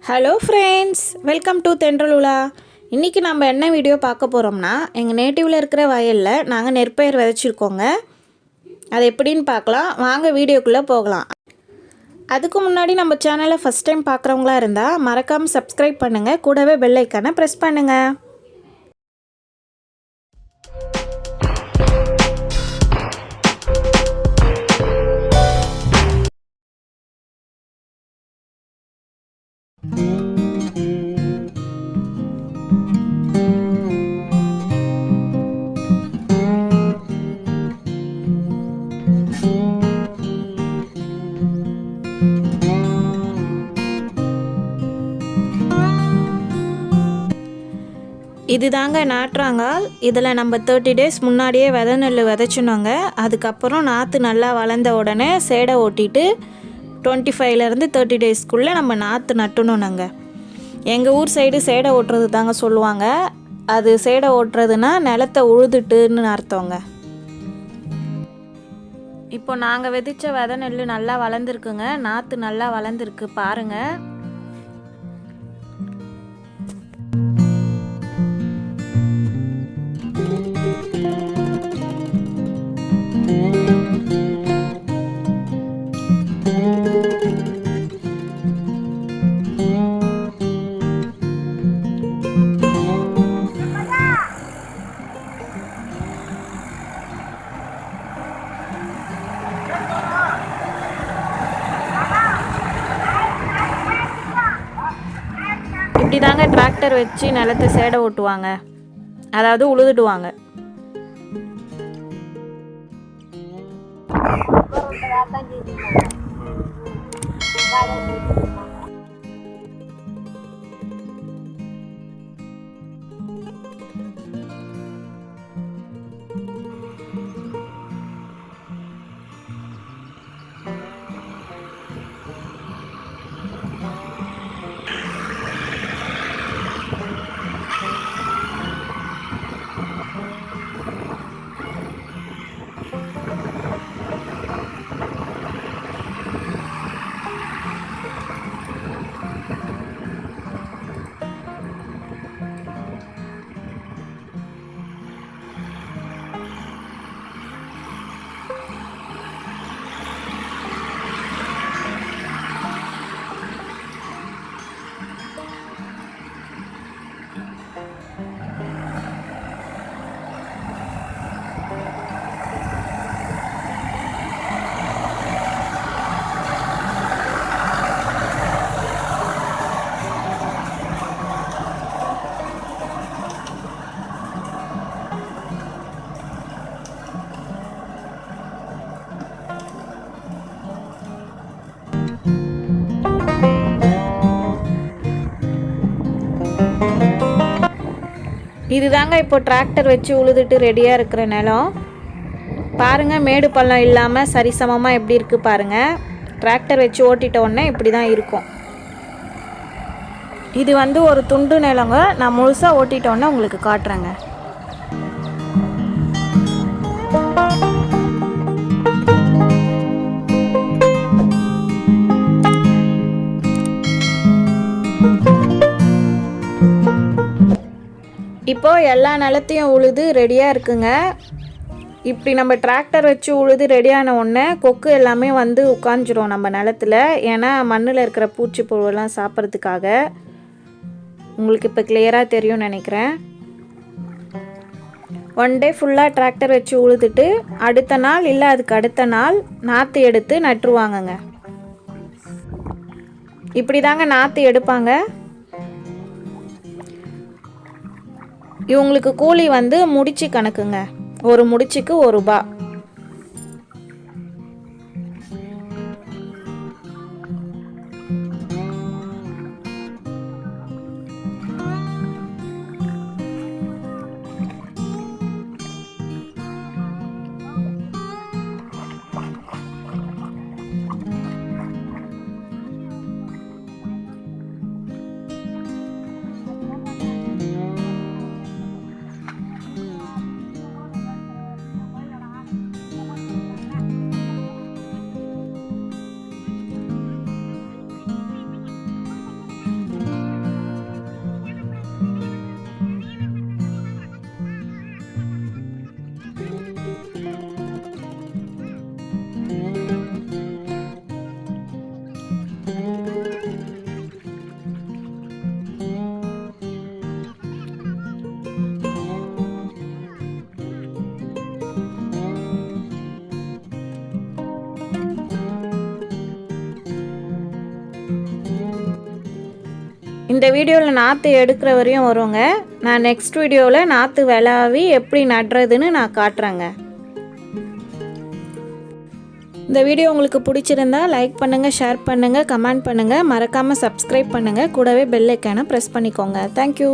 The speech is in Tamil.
ஹலோ ஃப்ரெண்ட்ஸ், வெல்கம் டு தென்றல் உலா. இன்றைக்கி நம்ம என்ன வீடியோ பார்க்க போகிறோம்னா, எங்கள் நேட்டிவில் இருக்கிற வயலில் நாங்கள் நெற்பயிர் விதைச்சிருக்கோங்க. அது எப்படின்னு பார்க்கலாம், வாங்க வீடியோக்குள்ளே போகலாம். அதுக்கு முன்னாடி நம்ம சேனலை ஃபஸ்ட் டைம் பார்க்குறவங்களா இருந்தால் மறக்காமல் சப்ஸ்கிரைப் பண்ணுங்கள், கூடவே பெல் ஐக்கானை ப்ரெஸ் பண்ணுங்கள். இது தாங்க நாட்டுறாங்கால். இதில் நம்ம 30 days முன்னாடியே விதை நெல் விதைச்சினோங்க. அதுக்கப்புறம் நாற்று நல்லா வளர்ந்த உடனே சேடை ஓட்டிட்டு 25லேருந்து 30 daysக்குள்ளே நம்ம நாற்று நட்டணும். நாங்கள் எங்கள் ஊர் சைடு சேடை ஓட்டுறது தாங்க சொல்லுவாங்க. அது சேடை ஓட்டுறதுன்னா நிலத்தை உழுதுட்டுன்னு அர்த்தங்க. இப்போ நாங்கள் விதைச்ச விதை நெல் நல்லா வளர்ந்துருக்குங்க. நாற்று நல்லா வளர்ந்துருக்கு பாருங்கள். இப்படி தாங்க டிராக்டர் வச்சு நிலத்தை சேடை ஓட்டுவாங்க, அதாவது உழுதுடுவாங்க. இதுதாங்க இப்போ டிராக்டர் வச்சு உழுதுட்டு ரெடியாக இருக்கிற நிலம். பாருங்கள், மேடு பள்ளம் இல்லாமல் சரிசமமாக எப்படி இருக்குது பாருங்கள். டிராக்டர் வச்சு ஓட்டிட்ட உடனே இப்படி தான் இருக்கும். இது வந்து ஒரு துண்டு நிலங்க. நான் முழுசாக ஓட்டிட்டோன்னே உங்களுக்கு காட்டுறேங்க. இப்போது எல்லா நிலத்தையும் உழுது ரெடியாக இருக்குங்க. இப்படி நம்ம டிராக்டர் வச்சு உழுது ரெடியான உடனே கொக்கு எல்லாமே வந்து உட்காந்துரும் நம்ம நிலத்தில். ஏன்னா மண்ணில் இருக்கிற பூச்சி புழுவெல்லாம் சாப்பிட்றதுக்காக. உங்களுக்கு இப்போ கிளியராக தெரியும்னு நினைக்கிறேன். ஒன் டே ஃபுல்லாக டிராக்டர் வச்சு உழுதுட்டு அடுத்த நாள் இல்லை அதுக்கு அடுத்த நாள் நாற்று எடுத்து நட்டுருவாங்கங்க. இப்படி தாங்க நாற்று எடுப்பாங்க. இவங்களுக்கு கூலி வந்து முடிச்சு கணக்குங்க. ஒரு முடிச்சுக்கு ₹1. இந்த வீடியோவில் நாற்று எடுக்கிற வரையும் வருங்க. நான் நெக்ஸ்ட் வீடியோவில் நாற்று விளாவி எப்படி நடுறதுன்னு நான் காட்டுறேங்க. இந்த வீடியோ உங்களுக்கு பிடிச்சிருந்தா லைக் பண்ணுங்கள், ஷேர் பண்ணுங்கள், கமெண்ட் பண்ணுங்கள், மறக்காமல் சப்ஸ்கிரைப் பண்ணுங்கள், கூடவே பெல் ஐக்கானை ப்ரெஸ் பண்ணிக்கோங்க. தேங்க்யூ.